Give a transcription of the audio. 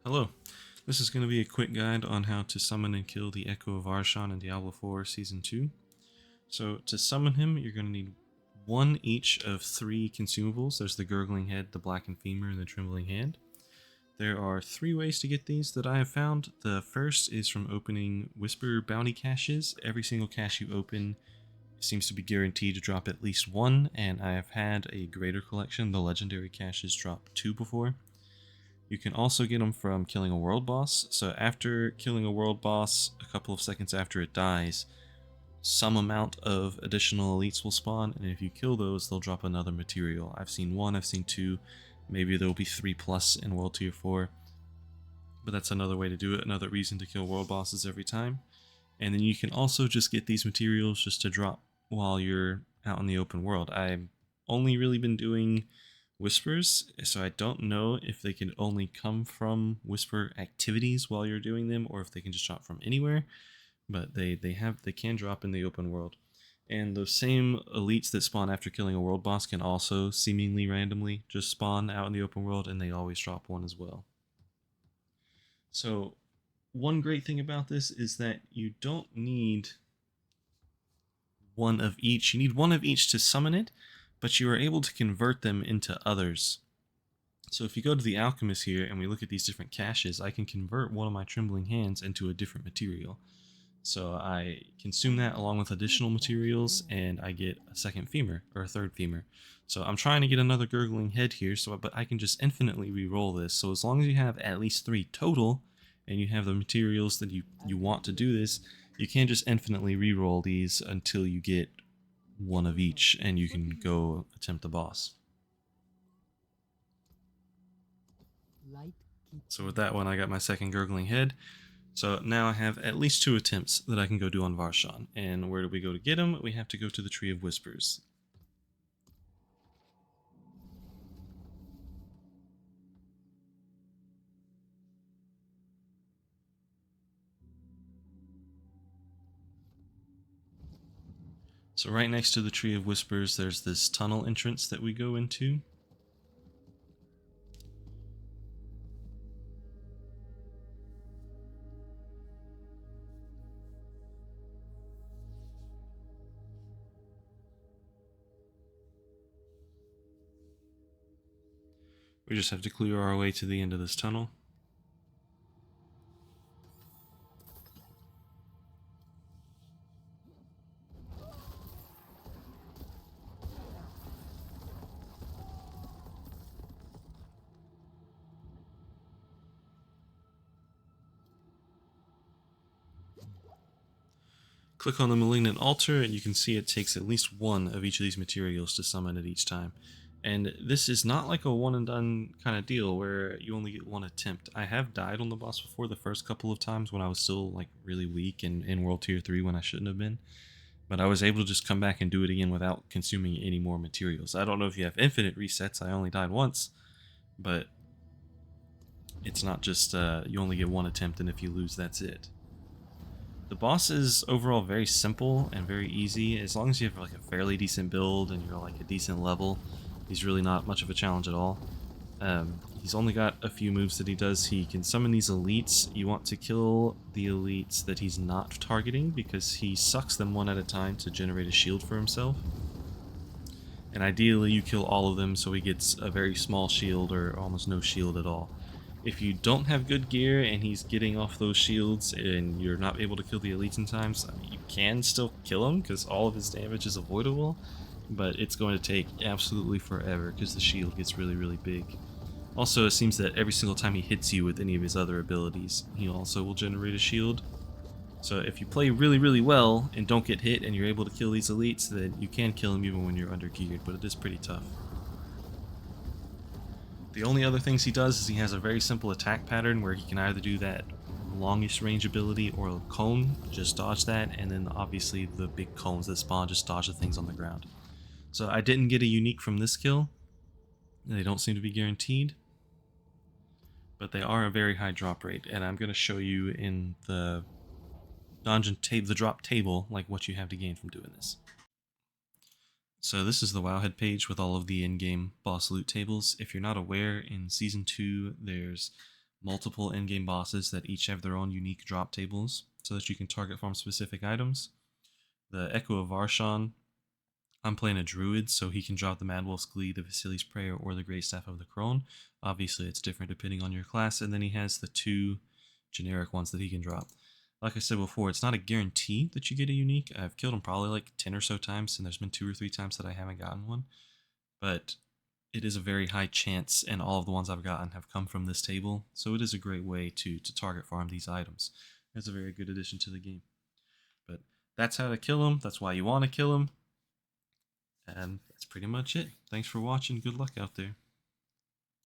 Hello, this is going to be a quick guide on how to summon and kill the Echo of Varshan in Diablo 4 Season 2. So to summon him, you're going to need one each of three consumables. There's the Gurgling Head, the Blackened Femur, and the Trembling Hand. There are three ways to get these that I have found. The first is from opening Whisper bounty caches. Every single cache you open seems to be guaranteed to drop at least one, and I have had a greater collection. The legendary caches dropped two before. You can also get them from killing a world boss. So after killing a world boss, a couple of seconds after it dies, some amount of additional elites will spawn, and if you kill those, they'll drop another material. I've seen one, I've seen two, maybe there'll be 3+ in World Tier 4. But that's another way to do it, another reason to kill world bosses every time. And then you can also just get these materials just to drop while you're out in the open world. I've only really been doing whispers, so I don't know if they can only come from whisper activities while you're doing them, or if they can just drop from anywhere. But they can drop in the open world. And those same elites that spawn after killing a world boss can also seemingly randomly just spawn out in the open world, and they always drop one as well. So one great thing about this is that you don't need one of each. You need one of each to summon it, but you are able to convert them into others. So if you go to the alchemist here and we look at these different caches, I can convert one of my trembling hands into a different material. So I consume that along with additional materials, and I get a second femur, or a third femur. So I'm trying to get another gurgling head here, but I can just infinitely re-roll this. So as long as you have at least 3 total, and you have the materials that you want to do this, you can just infinitely re-roll these until you get one of each, and you can go attempt the boss. So with that one, I got my second gurgling head. So now I have at least 2 attempts that I can go do on Varshan. And where do we go to get him? We have to go to the Tree of Whispers. So right next to the Tree of Whispers, there's this tunnel entrance that we go into. We just have to clear our way to the end of this tunnel. Click on the Malignant Altar and you can see it takes at least one of each of these materials to summon it each time. And this is not like a one and done kind of deal where you only get one attempt. I have died on the boss before the first couple of times when I was still like really weak and in World Tier 3 when I shouldn't have been. But I was able to just come back and do it again without consuming any more materials. I don't know if you have infinite resets, I only died once, but it's not just you only get one attempt and if you lose that's it. The boss is overall very simple and very easy. As long as you have like a fairly decent build and you're like a decent level, he's really not much of a challenge at all. He's only got a few moves that he does. He can summon these elites. You want to kill the elites that he's not targeting because he sucks them one at a time to generate a shield for himself. And ideally you kill all of them so he gets a very small shield or almost no shield at all. If you don't have good gear and he's getting off those shields and you're not able to kill the elites in time, I mean, you can still kill him because all of his damage is avoidable, but it's going to take absolutely forever because the shield gets really, really big. Also, it seems that every single time he hits you with any of his other abilities, he also will generate a shield. So if you play really, really well and don't get hit and you're able to kill these elites, then you can kill him even when you're under-geared, but it is pretty tough. The only other things he does is he has a very simple attack pattern where he can either do that longest range ability or a cone, just dodge that, and then obviously the big cones that spawn, just dodge the things on the ground. So I didn't get a unique from this kill. They don't seem to be guaranteed, but they are a very high drop rate, and I'm going to show you in the dungeon the drop table like what you have to gain from doing this. So this is the Wowhead page with all of the in-game boss loot tables. If you're not aware, in Season 2 there's multiple in-game bosses that each have their own unique drop tables so that you can target farm specific items. The Echo of Varshan, I'm playing a druid, so he can drop the Mad Wolf's Glee, the Vasily's Prayer, or the Great Staff of the Crone. Obviously, it's different depending on your class, and then he has the 2 generic ones that he can drop. Like I said before, it's not a guarantee that you get a unique. I've killed him probably like 10 or so times, and there's been 2 or 3 times that I haven't gotten one. But it is a very high chance, and all of the ones I've gotten have come from this table, so it is a great way to target farm these items. It's a very good addition to the game. But that's how to kill him. That's why you want to kill him. And that's pretty much it. Thanks for watching. Good luck out there.